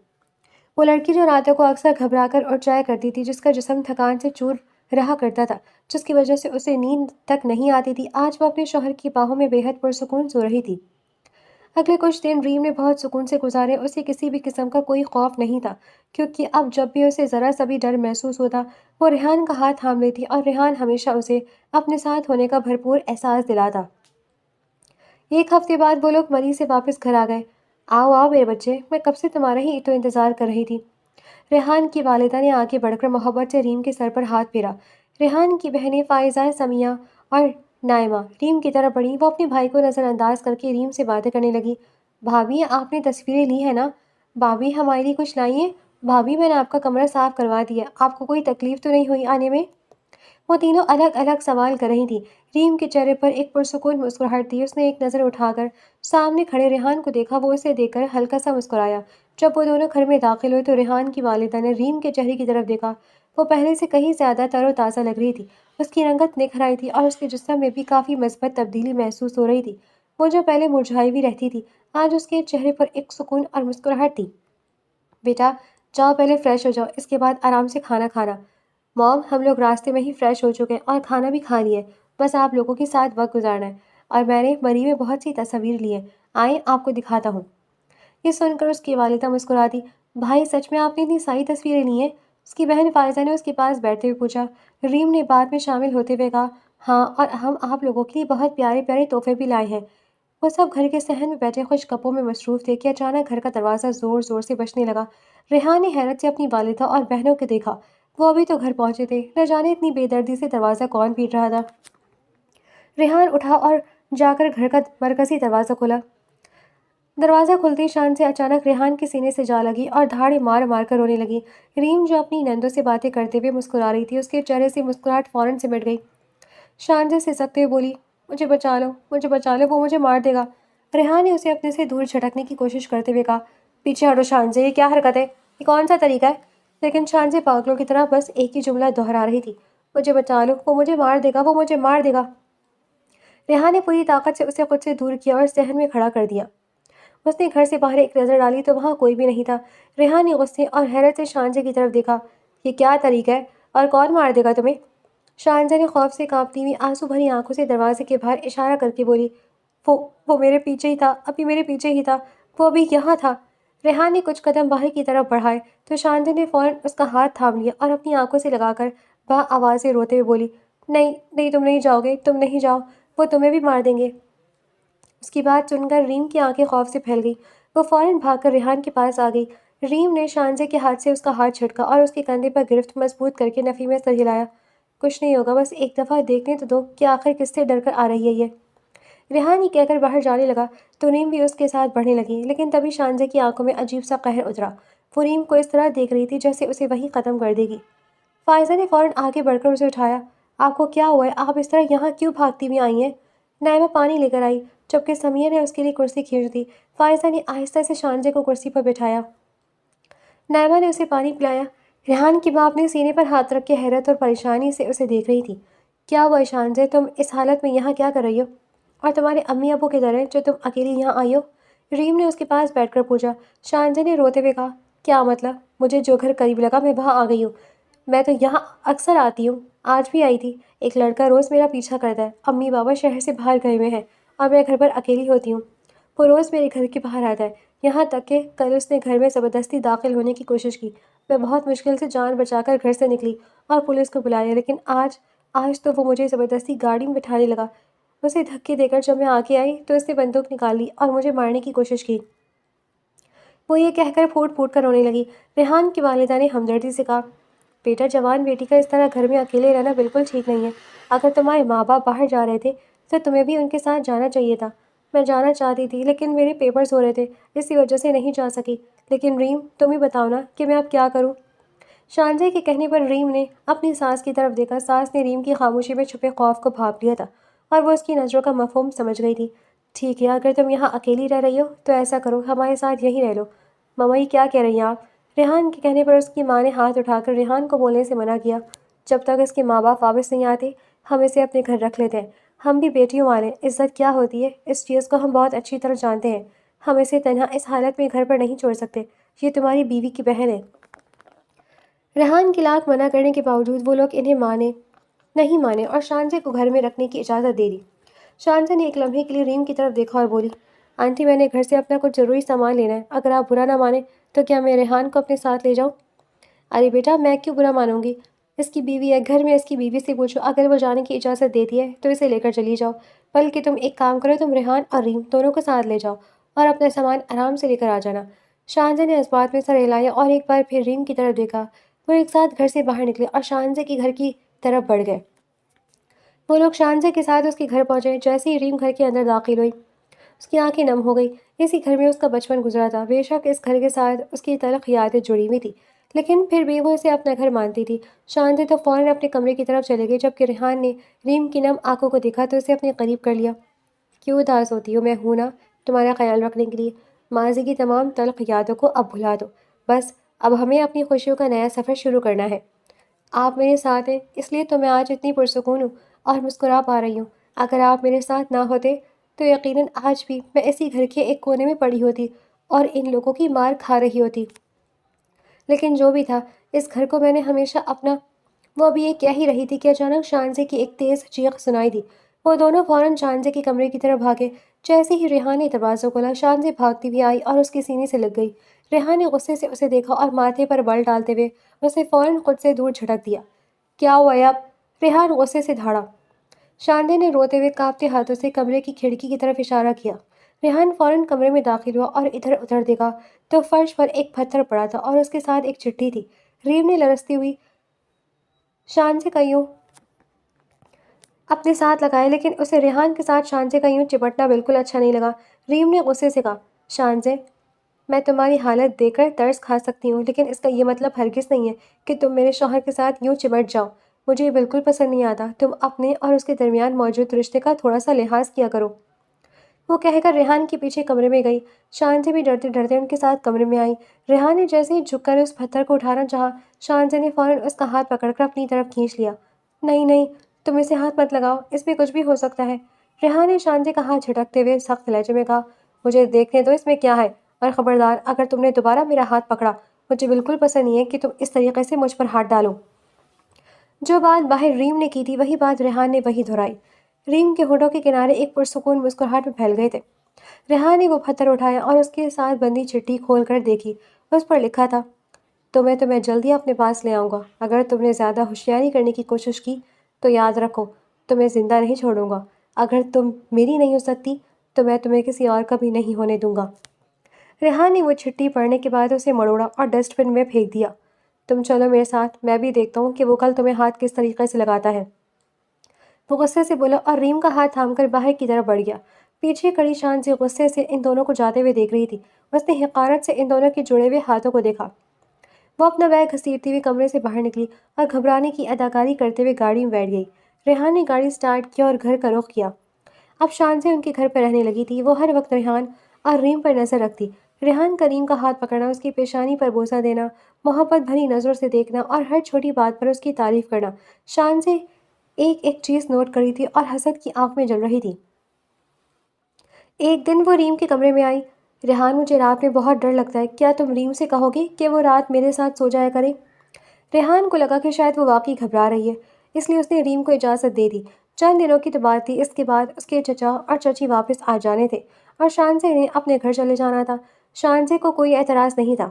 وہ لڑکی جو راتوں کو اکثر گھبرا کر اٹھ جایا کرتی تھی، جس کا جسم تھکان سے چور رہا کرتا تھا، جس کی وجہ سے اسے نیند تک نہیں آتی تھی، آج وہ اپنے شوہر کی باہوں میں بے حد پرسکون سو رہی تھی۔ اگلے کچھ دن ریم نے بہت سکون سے گزارے۔ اسے کسی بھی قسم کا کوئی خوف نہیں تھا، کیونکہ اب جب بھی اسے ذرا سا بھی ڈر محسوس ہوتا وہ ریحان کا ہاتھ تھام لیتی اور ریحان ہمیشہ اسے اپنے ساتھ ہونے کا بھرپور احساس دلاتا۔ ایک ہفتے بعد وہ لوگ مری سے واپس گھر آ گئے۔ آؤ آؤ میرے بچے، میں کب سے تمہارا ہی تو انتظار کر رہی تھی۔ ریحان کی والدہ نے آگے بڑھ کر محبت سے ریم کے سر پر ہاتھ پھیرا۔ ریحان کی بہنیں فائزہ، سمیہ اور نائمہ ریم کی طرف بڑھیں۔ وہ اپنے بھائی کو نظر انداز کر کے ریم سے باتیں کرنے لگی۔ بھابھی آپ نے تصویریں لی ہیں نا؟ بھابھی ہمارے لیے کچھ لائی ہیں؟ بھابھی میں نے آپ کا کمرہ صاف کروا دیا، آپ کو کوئی تکلیف تو نہیں ہوئی آنے میں؟ وہ تینوں الگ الگ سوال کر رہی تھیں۔ ریم کے چہرے پر ایک پرسکون مسکراہٹ تھی۔ اس نے ایک نظر اٹھا کر سامنے کھڑے ریحان کو دیکھا۔ وہ اسے دیکھ کر ہلکا سا مسکرایا۔ جب وہ دونوں گھر میں داخل ہوئے تو ریحان کی والدہ نے ریم کے چہرے کی طرف دیکھا۔ وہ پہلے سے کہیں زیادہ تر و تازہ لگ رہی تھی۔ اس کی رنگت نکھر آئی تھی اور اس کے جسم میں بھی کافی مثبت تبدیلی محسوس ہو رہی تھی۔ وہ جو پہلے مرجھائی بھی رہتی تھی، آج اس کے چہرے پر ایک سکون اور مسکراہٹ تھی۔ بیٹا جاؤ پہلے فریش ہو جاؤ، اس کے بعد آرام سے کھانا کھانا۔ موم ہم لوگ راستے میں ہی فریش ہو چکے ہیں اور کھانا بھی کھا لیا ہے، بس آپ لوگوں کے ساتھ وقت گزارنا ہے، اور میں نے مری میں بہت سی تصاویر لی ہیں، آئیں آپ کو دکھاتا ہوں۔ یہ سن کر اس کی والدہ مسکرا دی۔ بھائی سچ میں آپ نے اتنی ساری تصویریں لی ہیں؟ اس کی بہن فائزہ نے اس کے پاس بیٹھتے ہوئے پوچھا۔ ریم نے بات میں شامل ہوتے ہوئے کہا، ہاں، اور ہم آپ لوگوں کے لیے بہت پیارے پیارے تحفے بھی لائے ہیں۔ وہ سب گھر کے صحن میں بیٹھے خوش گپوں میں مصروف تھے کہ اچانک گھر کا دروازہ زور زور سے بجنے لگا۔ ریحان نے حیرت سے اپنی والدہ اور بہنوں کو دیکھا۔ وہ ابھی تو گھر پہنچے تھے، نہ جانے اتنی بے دردی سے دروازہ کون پیٹ رہا تھا۔ ریحان اٹھا اور جا کر گھر کا مرکزی دروازہ کھولا۔ دروازہ کھلتے شان سے اچانک ریحان کے سینے سے جا لگی اور دھاڑے مار مار کر رونے لگی۔ ریم جو اپنی نندوں سے باتیں کرتے ہوئے مسکرا رہی تھی، اس کے چہرے سے مسکراہٹ فوراً سمٹ گئی۔ شان سے سسکتے ہوئے بولی، مجھے بچا لو، مجھے بچا لو، وہ مجھے مار دے گا۔ ریحان نے اسے اپنے سے دور جھٹکنے کی کوشش کرتے ہوئے کہا، پیچھے ہٹو شان سے، یہ کیا حرکت ہے؟ یہ کون سا طریقہ ہے؟ لیکن شان سے پاگلوں کی طرح بس ایک ہی جملہ دہرا رہی تھی، مجھے بچا لو، وہ مجھے مار دے گا، وہ مجھے مار دے گا۔ ریحان نے پوری طاقت سے اسے خود سے دور کیا اور صحن میں کھڑا کر دیا۔ اس نے گھر سے باہر ایک نظر ڈالی تو وہاں کوئی بھی نہیں تھا۔ ریحان نے غصے اور حیرت سے شانزے کی طرف دیکھا، یہ کیا طریقہ ہے اور کون مار دے گا تمہیں؟ شانزے نے خوف سے کانپتی ہوئی آنسو بھری آنکھوں سے دروازے کے باہر اشارہ کر کے بولی، وہ میرے پیچھے ہی تھا، ابھی میرے پیچھے ہی تھا، وہ ابھی یہاں تھا۔ ریحان نے کچھ قدم باہر کی طرف بڑھائے تو شانزے نے فوراً اس کا ہاتھ تھام لیا اور اپنی آنکھوں سے لگا کر با آوازیں روتے ہوئے بولی، نہیں نہیں، تم نہیں جاؤ گے، تم نہیں جاؤ، وہ تمہیں بھی مار دیں گے۔ اس کی بات سن کر ریم کی آنکھیں خوف سے پھیل گئی۔ وہ فوراً بھاگ کر ریحان کے پاس آ گئی۔ ریم نے شانزے کے ہاتھ سے اس کا ہاتھ چھٹکا اور اس کے کندھے پر گرفت مضبوط کر کے نفی میں سر ہلایا۔ کچھ نہیں ہوگا، بس ایک دفعہ دیکھنے تو دو کہ آخر کس سے ڈر کر آ رہی ہے یہ۔ ریحان یہ کہہ کر باہر جانے لگا تو ریم بھی اس کے ساتھ بڑھنے لگی، لیکن تبھی شانزے کی آنکھوں میں عجیب سا قہر اترا۔ وہ ریم کو اس طرح دیکھ رہی تھی جیسے اسے وہی ختم کر دے گی۔ فائزہ نے فوراً آگے بڑھ کر اسے اٹھایا۔ آپ کو کیا ہوا ہے؟ آپ اس طرح یہاں کیوں بھاگتی ہوئی آئی ہیں؟ نائمہ پانی لے کر آئی، جبکہ سمیہ نے اس کے لیے کرسی کھینچ دی۔ فائزہ نے آہستہ سے شانزے کو کرسی پر بٹھایا۔ نائمہ نے اسے پانی پلایا۔ ریحان کی ماں اپنے سینے پر ہاتھ رکھ کے حیرت اور پریشانی سے اسے دیکھ رہی تھی۔ کیا ہوا ہے شانزے؟ تم اس حالت میں یہاں کیا کر رہی ہو؟ اور تمہارے امی ابو کدھر ہیں جو تم اکیلی یہاں آئی ہو؟ ریم نے اس کے پاس بیٹھ کر پوچھا۔ شانزے نے روتے ہوئے کہا، کیا مطلب؟ مجھے جو گھر قریب لگا میں وہاں آ گئی ہوں۔ میں تو یہاں اکثر آتی ہوں، آج بھی آئی تھی۔ ایک لڑکا روز میرا پیچھا کرتا ہے۔ امی بابا شہر سے باہر گئے ہوئے ہیں اور میں گھر پر اکیلی ہوتی ہوں۔ وہ روز میرے گھر کے باہر آتا ہے، یہاں تک کہ کل اس نے گھر میں زبردستی داخل ہونے کی کوشش کی۔ میں بہت مشکل سے جان بچا کر گھر سے نکلی اور پولیس کو بلایا، لیکن آج تو وہ مجھے زبردستی گاڑی میں بٹھانے لگا۔ اسے دھکے دے کر جب میں آگے آئی تو اس نے بندوق نکال لی اور مجھے مارنے کی کوشش کی۔ وہ یہ کہہ کر پھوٹ پھوٹ کر رونے لگی۔ ریحان کی والدہ نے ہمدردی سے کہا، بیٹا، جوان بیٹی کا اس طرح گھر میں اکیلے رہنا بالکل ٹھیک نہیں ہے۔ اگر تمہارے ماں باپ باہر جا رہے تھے تو تمہیں بھی ان کے ساتھ جانا چاہیے تھا۔ میں جانا چاہتی تھی لیکن میرے پیپرز ہو رہے تھے، اسی وجہ سے نہیں جا سکی۔ لیکن ریم، تم ہی بتاؤ نا کہ میں اب کیا کروں؟ شانزے کے کہنے پر ریم نے اپنی ساس کی طرف دیکھا۔ ساس نے ریم کی خاموشی میں چھپے خوف کو بھانپ لیا تھا اور وہ اس کی نظروں کا مفہوم سمجھ گئی تھی۔ ٹھیک ہے، اگر تم یہاں اکیلی رہ رہی ہو تو ایسا کرو، ہمارے ساتھ یہیں رہ لو۔ مما یہ کیا کہہ رہی ہیں آپ؟ ریحان کے کہنے پر اس کی ماں نے ہاتھ اٹھا کر ریحان کو بولنے سے منع کیا۔ جب تک اس کے ماں باپ واپس نہیں آتے ہم اسے اپنے گھر رکھ لیتے ہیں۔ ہم بھی بیٹیوں والے، عزت کیا ہوتی ہے اس چیز کو ہم بہت اچھی طرح جانتے ہیں۔ ہم اسے تنہا اس حالت میں گھر پر نہیں چھوڑ سکتے، یہ تمہاری بیوی کی بہن ہے۔ ریحان کی لاکھ منع کرنے کے باوجود وہ لوگ انہیں نہیں مانے اور شانزے کو گھر میں رکھنے کی اجازت دے دی۔ شانزے نے ایک لمحے کے لیے ریم کی طرف دیکھا اور بولی، آنٹی میں نے گھر سے اپنا کچھ ضروری سامان لینا ہے، اگر آپ برا نہ مانیں تو کیا میں ریحان کو اپنے ساتھ لے جاؤں؟ ارے بیٹا، میں کیوں برا مانوں گی؟ اس کی بیوی ہے، گھر میں اس کی بیوی سے پوچھو، اگر وہ جانے کی اجازت دیتی ہے تو اسے لے کر چلی جاؤ۔ بلکہ تم ایک کام کرو، تم ریحان اور ریم دونوں کو ساتھ لے جاؤ اور اپنا سامان آرام سے لے کر آ جانا۔ شانزے نے اس بات میں سر ہلایا اور ایک بار پھر ریم کی طرف دیکھا۔ وہ ایک ساتھ گھر سے باہر نکلے اور شانزے کے گھر کی طرف بڑھ گئے۔ وہ لوگ شانزے کے ساتھ اس کے گھر پہنچے۔ جیسے ہی ریم گھر کے اندر داخل ہوئی اس کی آنکھیں نم ہو گئی۔ اسی گھر میں اس کا بچپن گزرا تھا۔ بے شک اس گھر کے ساتھ اس کی تلخ یادیں جڑی ہوئی تھی، لیکن پھر بھی وہ اسے اپنا گھر مانتی تھی۔ شانزے تو فوراً اپنے کمرے کی طرف چلے گئے، جبکہ ریحان نے ریم کی نم آنکھوں کو دیکھا تو اسے اپنے قریب کر لیا۔ کیوں اداس ہوتی ہو؟ میں ہوں نا تمہارا خیال رکھنے کے لیے۔ ماضی کی تمام تلخ یادوں کو اب بھلا دو، بس اب ہمیں اپنی خوشیوں کا نیا سفر شروع کرنا ہے۔ آپ میرے ساتھ ہیں، اس لیے تو میں آج اتنی پرسکون ہوں اور مسکرا پا رہی ہوں۔ اگر آپ میرے ساتھ نہ ہوتے تو یقیناً آج بھی میں اسی گھر کے ایک کونے میں پڑی ہوتی اور ان لوگوں کی مار کھا رہی ہوتی۔ لیکن جو بھی تھا، اس گھر کو میں نے ہمیشہ اپنا۔ وہ ابھی یہ کہہ ہی رہی تھی کہ اچانک شانزے کی ایک تیز چیخ سنائی دی۔ وہ دونوں فوراً شانزے کے کمرے کی طرف بھاگے۔ جیسے ہی ریحان نے دروازہ کھولا، شانزے بھاگتی ہوئی آئی اور اس کے سینے سے لگ گئی۔ ریحان نے غصے سے اسے دیکھا اور ماتھے پر بل ڈالتے ہوئے اسے فوراً خود سے دور جھٹک دیا۔ کیا ہوا ہے اب؟ ریحان غصے سے دھاڑا۔ شانزے نے روتے ہوئے کانپتے ہاتھوں سے کمرے کی کھڑکی کی طرف اشارہ کیا۔ ریحان فوراً کمرے میں داخل ہوا اور ادھر ادھر دیکھا تو فرش پر ایک پتھر پڑا تھا اور اس کے ساتھ ایک چٹھی تھی۔ ریم نے لرزتی ہوئی شانزے کا یوں اپنے ساتھ لگائے، لیکن اسے ریحان کے ساتھ شانزے کا یوں چپٹنا بالکل اچھا نہیں لگا۔ ریم نے غصے سے کہا، شانزے، میں تمہاری حالت دیکھ کر ترس کھا سکتی ہوں، لیکن اس کا یہ مطلب ہرگز نہیں ہے کہ تم میرے شوہر کے ساتھ یوں چمٹ جاؤ۔ مجھے یہ بالکل پسند نہیں آتا۔ تم اپنے اور اس کے درمیان موجود رشتے کا تھوڑا سا لحاظ کیا کرو۔ وہ کہہ کر ریحان کے پیچھے کمرے میں گئی۔ شانزے بھی ڈرتے ڈرتے ان کے ساتھ کمرے میں آئی۔ ریحان نے جیسے ہی جھک کر اس پتھر کو اٹھانا چاہا، شانزے نے فوراً اس کا ہاتھ پکڑ کر اپنی طرف کھینچ لیا۔ نہیں نہیں، تم اسے ہاتھ مت لگاؤ، اس میں کچھ بھی ہو سکتا ہے۔ ریحان نے شانزے کا ہاتھ جھٹکتے ہوئے سخت لہجے میں کہا، مجھے دیکھنے دو اس میں کیا ہے، اور خبردار اگر تم نے دوبارہ میرا ہاتھ پکڑا، مجھے بالکل پسند نہیں ہے کہ تم اس طریقے سے مجھ پر ہاتھ ڈالو۔ جو بات باہر ریم نے کی تھی وہی بات ریحان نے وہی دہرائی۔ ریم کے ہونٹوں کے کنارے ایک پرسکون مسکراہٹ میں پھیل گئے تھے۔ ریحان نے وہ پتھر اٹھایا اور اس کے ساتھ بندی چٹھی کھول کر دیکھی۔ اس پر لکھا تھا، تمہیں جلدی اپنے پاس لے آؤں گا۔ اگر تم نے زیادہ ہوشیاری کرنے کی کوشش کی تو یاد رکھو، تمہیں زندہ نہیں چھوڑوں گا۔ اگر تم میری نہیں ہو سکتی تو میں تمہیں کسی اور کا بھی نہیں ہونے دوں گا۔ ریحان نے وہ چٹھی پڑھنے کے بعد اسے مڑوڑا اور ڈسٹ بن میں پھینک دیا۔ تم چلو میرے ساتھ، میں بھی دیکھتا ہوں کہ وہ کل تمہیں ہاتھ کس طریقے سے لگاتا ہے۔ وہ غصے سے بولا اور ریم کا ہاتھ تھام کر باہر کی طرف بڑھ گیا۔ پیچھے کھڑی شانزی غصے سے ان دونوں کو جاتے ہوئے دیکھ رہی تھی۔ اس نے حقارت سے ان دونوں کے جڑے ہوئے ہاتھوں کو دیکھا۔ وہ اپنا بیگ گھسیٹتی ہوئی کمرے سے باہر نکلی اور گھبرانے کی اداکاری کرتے ہوئے گاڑی میں بیٹھ گئی۔ ریحان نے گاڑی سٹارٹ کیا اور گھر کا رخ کیا۔ اب شانزی ان کے گھر پر رہنے لگی تھی۔ وہ ہر وقت ریحان اور ریم پر نظر رکھتی۔ ریحان کا ریم کا ہاتھ پکڑنا، اس کی پیشانی پر بوسہ دینا، محبت بھری نظروں سے دیکھنا اور ہر چھوٹی بات پر اس کی تعریف کرنا۔ شانزی ایک ایک چیز نوٹ کری تھی اور حسد کی آنکھ میں جل رہی تھی۔ ایک دن وہ ریم کے کمرے میں آئی۔ ریحان، مجھے رات میں بہت ڈر لگتا ہے، کیا تم ریم سے کہو گے کہ وہ رات میرے ساتھ سو جایا کرے؟ ریحان کو لگا کہ شاید وہ واقعی گھبرا رہی ہے، اس لیے اس نے ریم کو اجازت دے دی۔ چند دنوں کی تو بات تھی، اس کے بعد اس کے چچا اور چچی واپس آ جانے تھے اور شانزی نے اپنے گھر چلے جانا تھا۔ شانزی کو کوئی اعتراض نہیں تھا،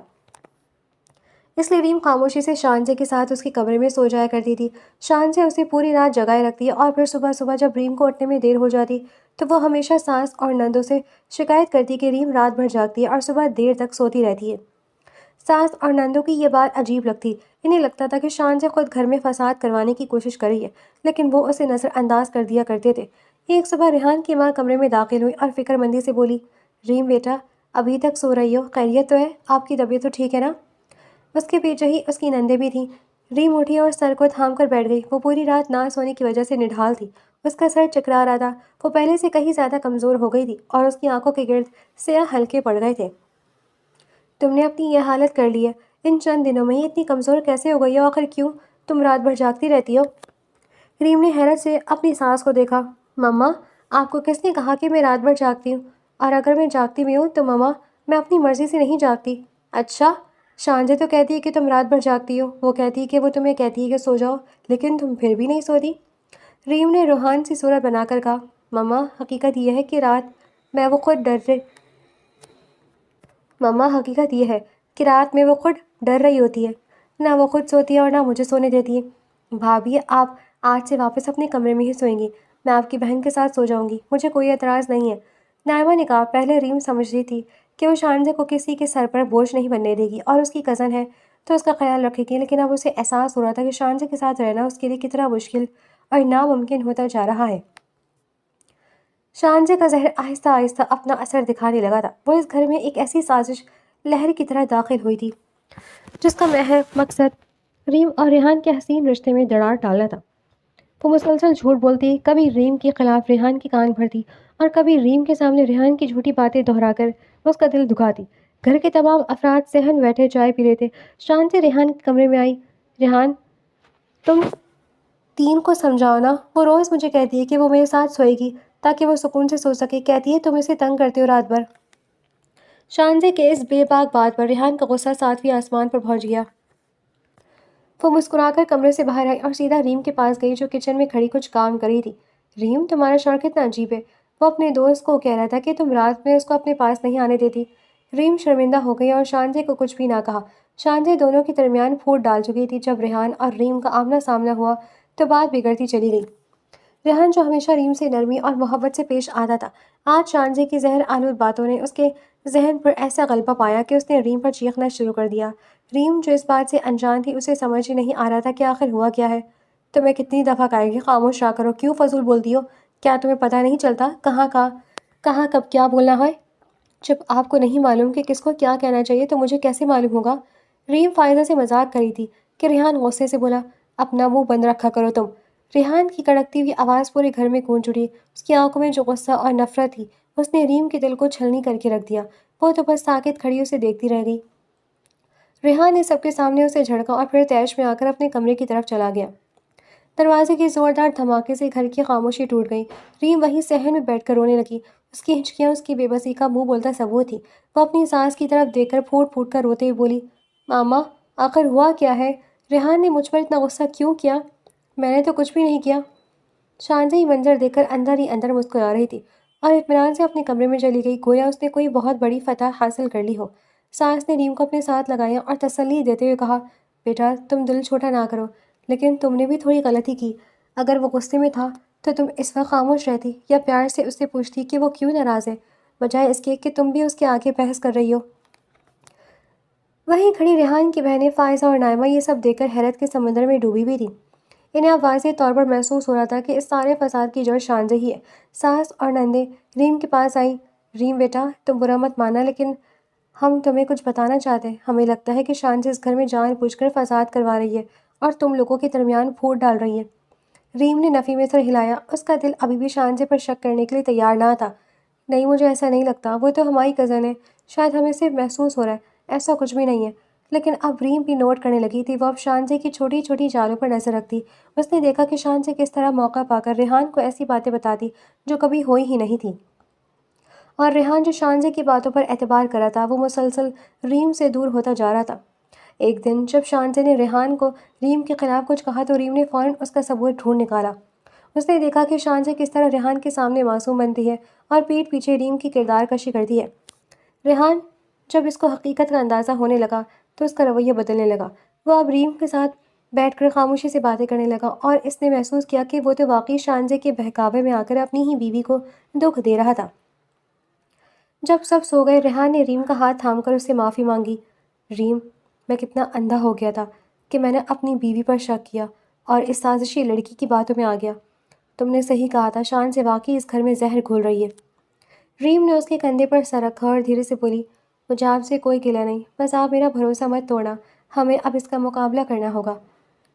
اس لیے ریم خاموشی سے شانزی کے ساتھ اس کے کمرے میں سو جایا کرتی تھی۔ شانزی اسے پوری رات جگائے رکھتی اور پھر صبح صبح جب ریم کو اٹھنے میں دیر ہو جاتی تو وہ ہمیشہ ساس اور نندوں سے شکایت کرتی کہ ریم رات بھر جاگتی ہے اور صبح دیر تک سوتی رہتی ہے۔ ساس اور نندوں کی یہ بات عجیب لگتی۔ انہیں لگتا تھا کہ شانزی خود گھر میں فساد کروانے کی کوشش کر رہی ہے، لیکن وہ اسے نظر انداز کر دیا کرتے تھے۔ ایک صبح ریحان کی ماں کمرے میں داخل ہوئی اور فکر مندی سے بولی، ریم بیٹا، ابھی تک سو رہی ہو؟ خیریت تو ہے؟ آپ کی طبیعت تو ٹھیک ہے نا؟ اس کے پیچھے ہی اس کی نندیں بھی تھیں۔ ریم اٹھی اور سر کو تھام کر بیٹھ گئی۔ وہ پوری رات نہ سونے کی وجہ سے نڈھال تھی، اس کا سر چکرا رہا تھا۔ وہ پہلے سے کہیں زیادہ کمزور ہو گئی تھی اور اس کی آنکھوں کے گرد سیاہ حلقے پڑ گئے تھے۔ تم نے اپنی یہ حالت کر لی ہے، ان چند دنوں میں ہی اتنی کمزور کیسے ہو گئی ہو؟ آخر کیوں تم رات بھر جاگتی رہتی ہو؟ ریم نے حیرت سے اپنی ساس کو دیکھا۔ مما، آپ کو کس نے کہا کہ میں رات بھر جاگتی ہوں؟ اور اگر میں جاگتی بھی ہوں تو مما، میں اپنی مرضی سے نہیں جاگتی۔ اچھا، شانزی تو کہتی ہے کہ تم رات بھر جاگتی ہو، وہ کہتی ہے کہ وہ تمہیں کہتی ہے کہ سو جاؤ، لیکن تم پھر بھی نہیں سوتی۔ ریم نے روحان سی صورت بنا کر کہا، مما، حقیقت یہ ہے کہ رات میں وہ خود ڈر رہی ہوتی ہے، نہ وہ خود سوتی ہے اور نہ مجھے سونے دیتی ہے۔ بھابھی، آپ آج سے واپس اپنے کمرے میں ہی سوئیں گی، میں آپ کی بہن کے ساتھ سو جاؤں گی، مجھے کوئی اعتراض نہیں ہے۔ نائمہ نے کہا۔ پہلے ریم سمجھ رہی تھی کہ وہ شانزی کو کسی کے سر پر بوجھ نہیں بننے دے گی اور اس کی کزن ہے تو اس کا خیال رکھے گی، لیکن اب اسے احساس ہو رہا تھا کہ شانزی کے ساتھ رہنا اس کے لیے کتنا مشکل اور ناممکن ہوتا جا رہا ہے۔ شانزی کا زہر آہستہ آہستہ اپنا اثر دکھانے لگا تھا۔ وہ اس گھر میں ایک ایسی سازش لہر کی طرح داخل ہوئی تھی جس کا محض مقصد ریم اور ریحان کے حسین رشتے میں دراڑ ڈالنا تھا۔ وہ مسلسل جھوٹ بولتی، کبھی ریم کے خلاف ریحان کے کان بھرتی اور کبھی ریم کے سامنے ریحان کی جھوٹی باتیں دہرا کر اس کا دل دکھاتی۔ گھر کے تمام افراد صحن بیٹھے چائے پی رہے تھے۔ شانزی ریحان کے کمرے میں آئی۔ ریحان، تم تین کو سمجھاؤ نا، وہ روز مجھے کہتی ہے کہ وہ میرے ساتھ سوئے گی تاکہ وہ سکون سے سو سکے، کہتی ہے تم اسے تنگ کرتے ہو رات بھر۔ شانزی کے اس بے باک بات پر ریحان کا غصہ ساتویں آسمان پر پہنچ گیا۔ وہ مسکرا کر کمرے سے باہر آئی اور سیدھا ریم کے پاس گئی جو کچن میں کھڑی کچھ کام کر رہی تھی۔ ریم، تمہارا شوہر کتنا عجیب ہے، وہ اپنے دوست کو کہہ رہا تھا کہ تم رات میں اس کو اپنے پاس نہیں آنے دیتی۔ ریم شرمندہ ہو گئی اور شانزی کو کچھ بھی نہ کہا۔ شانزی دونوں کے درمیان پھوٹ ڈال چکی تھی۔ جب ریحان اور ریم کا آمنا سامنا ہوا تو بات بگڑتی چلی گئی۔ ریحان جو ہمیشہ ریم سے نرمی اور محبت سے پیش آتا تھا، آج شانزی کی زہر آلود باتوں نے اس کے ذہن پر ایسا غلبہ پایا کہ اس نے ریم پر چیخنا شروع کر دیا۔ ریم جو اس بات سے انجان تھی، اسے سمجھ ہی نہیں آ رہا تھا کہ آخر ہوا کیا ہے۔ تمہیں کتنی دفعہ کہے گی خاموش رہا کرو، کیوں فضول بولتی ہو؟ کیا تمہیں پتہ نہیں چلتا کہاں کب کیا بولنا ہے؟ جب آپ کو نہیں معلوم کہ کس کو کیا کہنا چاہیے تو مجھے کیسے معلوم ہوگا؟ ریم فائدہ سے مذاق کری تھی کہ ریحان غصے سے بولا، اپنا منہ بند رکھا کرو تم۔ ریحان کی کڑکتی ہوئی آواز پورے گھر میں گونج اٹھی۔ اس کی آنکھوں میں جو غصہ اور نفرت تھی اس نے ریم کے دل کو چھلنی کر کے رکھ دیا۔ وہ تو بس ساکت کھڑی اسے دیکھتی رہ گئی۔ ریحان نے سب کے سامنے اسے جھڑکا اور پھر تیش میں آ کر اپنے کمرے کی طرف چلا گیا۔ دروازے کے زوردار دھماکے سے گھر کی خاموشی ٹوٹ گئی۔ ریم وہیں صحن میں بیٹھ کر رونے لگی۔ اس کی ہچکیاں اس کی بے بسی کا منہ بولتا ثبوت تھی۔ وہ اپنی ساس کی طرف دیکھ کر پھوٹ پھوٹ کر روتے ہوئے بولی، ماما، آخر ہوا کیا ہے؟ ریحان نے مجھ پر اتنا غصہ کیوں کیا؟ میں نے تو کچھ بھی نہیں کیا۔ شانزی یہ منظر دیکھ کر اندر ہی اندر مسکرا رہی تھی اور اطمینان سے اپنے کمرے میں چلی گئی، گویا اس نے کوئی بہت بڑی فتح حاصل کر لی ہو۔ ساس نے ریم کو اپنے ساتھ لگایا اور تسلی دیتے ہوئے کہا، بیٹا، تم دل چھوٹا نہ کرو، لیکن تم نے بھی تھوڑی غلطی کی۔ اگر وہ غصے میں تھا تو تم اس وقت خاموش رہتی یا پیار سے اس سے پوچھتی کہ وہ کیوں ناراض ہے، بجائے اس کے کہ تم بھی اس کے آگے بحث کر رہی ہو۔ وہیں کھڑی ریحان کی بہنیں فائزہ اور نائمہ یہ سب دیکھ کر حیرت کے سمندر میں ڈوبی بھی تھی۔ انہیں اب واضح طور پر محسوس ہو رہا تھا کہ اس سارے فساد کی جڑ شانزہ ہی ہے۔ ساس اور نندیں ریم کے پاس آئیں۔ ریم بیٹا، تم برا مت ماننا، لیکن ہم تمہیں کچھ بتانا چاہتے ہیں۔ ہمیں لگتا ہے کہ شانزہ اس گھر میں جان بوجھ کر فساد کروا رہی ہے اور تم لوگوں کے درمیان پھوٹ ڈال رہی ہے۔ ریم نے نفی میں سر ہلایا۔ اس کا دل ابھی بھی شانزہ پر شک کرنے کے لیے تیار نہ تھا۔ نہیں، مجھے ایسا نہیں لگتا، وہ تو ہماری کزن ہے، شاید ہمیں صرف محسوس ہو رہا ہے، ایسا کچھ بھی نہیں ہے۔ لیکن اب ریم بھی نوٹ کرنے لگی تھی۔ وہ اب شانزہ کی چھوٹی چھوٹی چالوں پر نظر رکھتی۔ اس نے دیکھا کہ شانزہ کس طرح موقع پا کر ریحان کو ایسی باتیں بتاتی جو کبھی ہوئی ہی نہیں تھی، اور ریحان جو شانزہ کی باتوں پر اعتبار کر رہا تھا وہ مسلسل ریم سے دور ہوتا جا رہا تھا۔ ایک دن جب شانزہ نے ریحان کو ریم کے خلاف کچھ کہا تو ریم نے فوراً اس کا ثبوت ڈھونڈ نکالا۔ اس نے دیکھا کہ شانزہ کس طرح ریحان کے سامنے معصوم بنتی ہے اور پیٹھ پیچھے ریم کی کردار کشی کرتی ہے۔ ریحان جب اس کو حقیقت کا اندازہ ہونے لگا تو اس کا رویہ بدلنے لگا۔ وہ اب ریم کے ساتھ بیٹھ کر خاموشی سے باتیں کرنے لگا اور اس نے محسوس کیا کہ وہ تو واقعی شانزہ کے بہکاوے میں آ کر اپنی ہی بیوی کو دکھ دے رہا تھا۔ جب سب سو گئے، ریحان نے ریم کا ہاتھ تھام کر اس سے معافی مانگی۔ ریم، میں کتنا اندھا ہو گیا تھا کہ میں نے اپنی بیوی پر شک کیا اور اس سازشی لڑکی کی باتوں میں آ گیا۔ تم نے صحیح کہا تھا، شان سے واقعی اس گھر میں زہر گھول رہی ہے۔ ریم نے اس کے کندھے پر سر رکھا اور دھیرے سے بولی، مجھے آپ سے کوئی گلہ نہیں، بس آپ میرا بھروسہ مت توڑنا، ہمیں اب اس کا مقابلہ کرنا ہوگا۔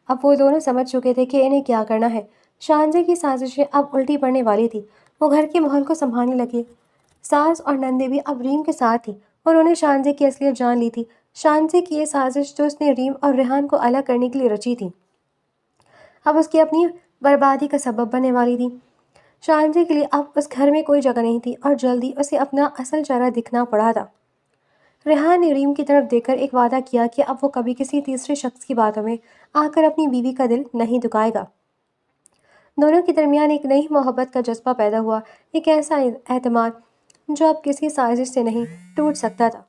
اب وہ دونوں سمجھ چکے تھے کہ انہیں کیا کرنا ہے۔ شانزے کی سازشیں اب الٹی پڑنے والی تھی۔ وہ گھر کے ماحول کو سنبھالنے لگے۔ ساس اور نندے بھی اب ریم کے ساتھ تھی۔ انہوں نے شانزے کی اصلیت جان لی تھی۔ شانزے کی یہ سازش جو اس نے ریم اور ریحان کو الگ کرنے کے لیے رچی تھی، اب اس کی اپنی بربادی کا سبب بننے والی تھی۔ شانزے کے لیے اب اس گھر میں کوئی جگہ نہیں تھی اور جلدی اسے اپنا اصل چہرہ دکھنا پڑا تھا۔ ریحان نے ریم کی طرف دیکھ کر ایک وعدہ کیا کہ اب وہ کبھی کسی تیسرے شخص کی باتوں میں آ کر اپنی بیوی کا دل نہیں دکھائے گا۔ دونوں کے درمیان ایک نئی محبت کا جذبہ پیدا ہوا، ایک ایسا اعتماد جو اب کسی سازش سے نہیں ٹوٹ سکتا تھا۔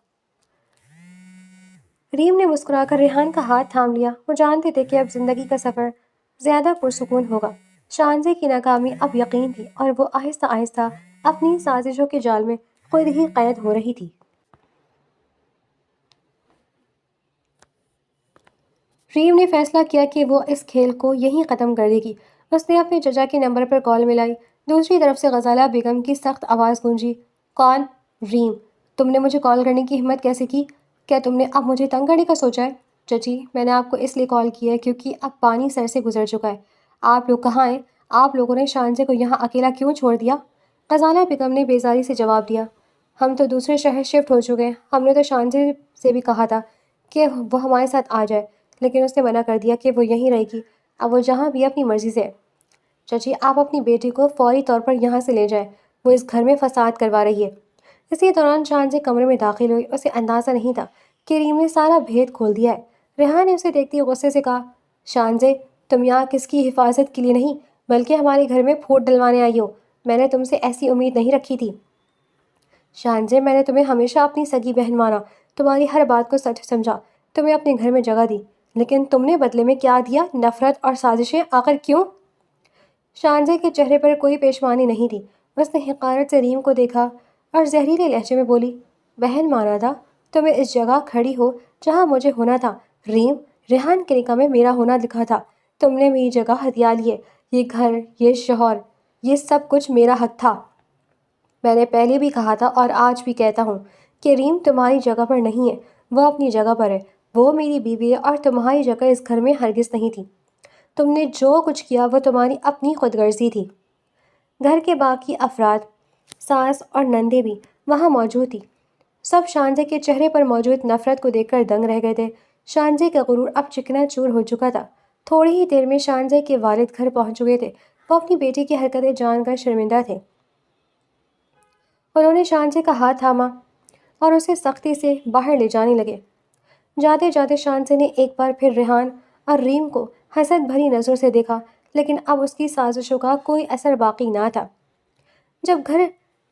ریم نے مسکرا کر ریحان کا ہاتھ تھام لیا۔ وہ جانتے تھے کہ اب زندگی کا سفر زیادہ پرسکون ہوگا۔ شانزے کی ناکامی اب یقین تھی اور وہ آہستہ آہستہ اپنی سازشوں کے جال میں خود ہی قید ہو رہی تھی۔ ریم نے فیصلہ کیا کہ وہ اس کھیل کو یہیں ختم کر دے گی۔ اس نے اپنے چچا کے نمبر پر کال ملائی۔ دوسری طرف سے غزالہ بیگم کی سخت آواز گونجی، کون؟ ریم، تم نے مجھے کال کرنے کی ہمت کیسے کی؟ کیا تم نے اب مجھے تنگ کرنے کا سوچا ہے؟ چچی، میں نے آپ کو اس لیے کال کی ہے کیونکہ اب پانی سر سے گزر چکا ہے۔ آپ لوگ کہاں ہیں؟ آپ لوگوں نے شانزے کو یہاں اکیلا کیوں چھوڑ دیا؟ غزالہ بیگم نے بیزاری سے جواب دیا، ہم تو دوسرے شہر شفٹ ہو چکے ہیں۔ ہم نے تو شانزے سے بھی کہا تھا کہ وہ ہمارے ساتھ آ جائے، لیکن اس نے منع کر دیا کہ وہ یہیں رہے گی۔ اب وہ جہاں بھی اپنی مرضی سے ہے۔ چچی، آپ اپنی بیٹی کو فوری طور پر یہاں سے لے جائیں، وہ اس گھر میں فساد کروا رہی ہے۔ اسی دوران شانزے کمرے میں داخل ہوئی۔ اسے اندازہ نہیں تھا کہ ریم نے سارا بھید کھول دیا ہے۔ ریحان نے اسے دیکھتے ہوئے غصے سے کہا، شانزے، تم یہاں کس کی حفاظت کے لیے نہیں بلکہ ہمارے گھر میں پھوٹ ڈلوانے آئی ہو؟ میں نے تم سے ایسی امید نہیں رکھی تھی۔ شانزے، میں نے تمہیں ہمیشہ اپنی سگی بہن مانا، تمہاری ہر بات کو سچ سمجھا، تمہیں اپنے گھر میں جگہ دی، لیکن تم نے بدلے میں کیا دیا؟ نفرت اور سازشیں۔ آخر کیوں؟ شانزے کے چہرے پر کوئی پیشمانی نہیں تھی۔ اس نے حقارت سے ریم کو دیکھا اور زہریلے لہجے میں بولی، بہن مانا تھا؟ تمہیں اس جگہ کھڑی ہو جہاں مجھے ہونا تھا۔ ریم، ریحان کے نکاح میں میرا ہونا لکھا تھا، تم نے میری جگہ ہتھیا لی ہے۔ یہ گھر، یہ شوہر، یہ سب کچھ میرا حق تھا۔ میں نے پہلے بھی کہا تھا اور آج بھی کہتا ہوں کہ ریم تمہاری جگہ پر نہیں ہے، وہ اپنی جگہ پر ہے۔ وہ میری بیوی ہے اور تمہاری جگہ اس گھر میں ہرگز نہیں تھی۔ تم نے جو کچھ کیا وہ تمہاری اپنی خود غرضی تھی۔ گھر کے باقی افراد، ساس اور نندے بھی وہاں موجود تھی۔ سب شانزے کے چہرے پر موجود نفرت کو دیکھ کر دنگ رہ گئے تھے۔ شانزے کا غرور اب چکنا چور ہو چکا تھا۔ تھوڑی ہی دیر میں شانزے کے والد گھر پہنچ چکے تھے۔ وہ اپنی بیٹی کی حرکتیں جان کر شرمندہ تھے۔ انہوں نے شانزے کا ہاتھ تھاما اور اسے سختی سے باہر لے جانے لگے۔ جاتے جاتے شانزے نے ایک بار پھر ریحان اور ریم کو حسد بھری نظروں سے دیکھا، لیکن اب اس کی سازشوں کا کوئی اثر باقی نہ تھا۔ جب گھر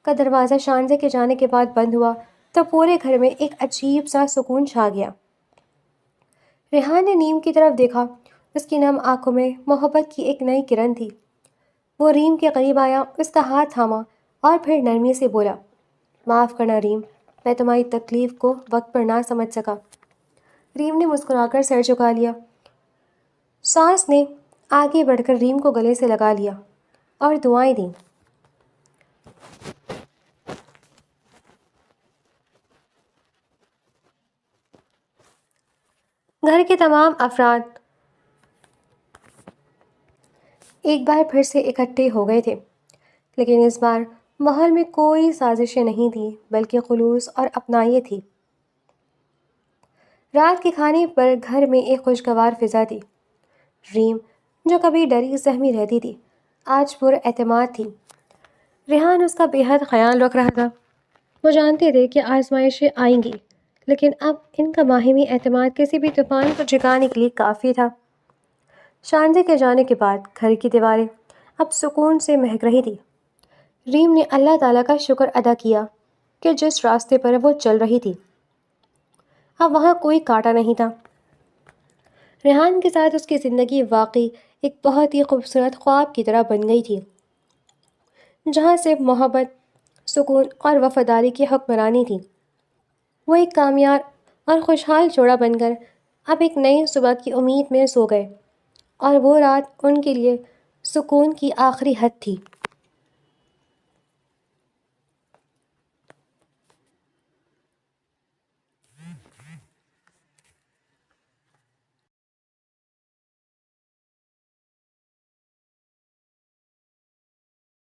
کا دروازہ شانزے کے جانے کے بعد بند ہوا تو پورے گھر میں ایک عجیب سا سکون چھا گیا۔ ریحان نے ریم کی طرف دیکھا۔ اس کی نم آنکھوں میں محبت کی ایک نئی کرن تھی۔ وہ ریم کے قریب آیا، اس کا ہاتھ تھاما اور پھر نرمی سے بولا، معاف کرنا ریم، میں تمہاری تکلیف کو وقت پر نہ سمجھ سکا۔ ریم نے مسکرا کر سر جھکا لیا۔ ساس نے آگے بڑھ کر ریم کو گلے سے لگا لیا اور دعائیں دیں۔ گھر کے تمام افراد ایک بار پھر سے اکٹھے ہو گئے تھے، لیکن اس بار ماحول میں کوئی سازشیں نہیں تھیں بلکہ خلوص اور اپنائیت تھی۔ رات کے کھانے پر گھر میں ایک خوشگوار فضا تھی۔ ریم جو کبھی ڈری سہمی رہتی تھی آج پر اعتماد تھی۔ ریحان اس کا بے حد خیال رکھ رہا تھا۔ وہ جانتے تھے کہ آزمائشیں آئیں گی، لیکن اب ان کا باہمی اعتماد کسی بھی طوفان کو جھکانے کے لیے کافی تھا۔ شانزے کے جانے کے بعد گھر کی دیواریں اب سکون سے مہک رہی تھی۔ ریم نے اللہ تعالیٰ کا شکر ادا کیا کہ جس راستے پر وہ چل رہی تھی اب وہاں کوئی کانٹا نہیں تھا۔ ریحان کے ساتھ اس کی زندگی واقعی ایک بہت ہی خوبصورت خواب کی طرح بن گئی تھی، جہاں صرف محبت، سکون اور وفاداری کی حکمرانی تھی۔ وہ ایک کامیاب اور خوشحال جوڑا بن کر اب ایک نئی صبح کی امید میں سو گئے، اور وہ رات ان کے لیے سکون کی آخری حد تھی۔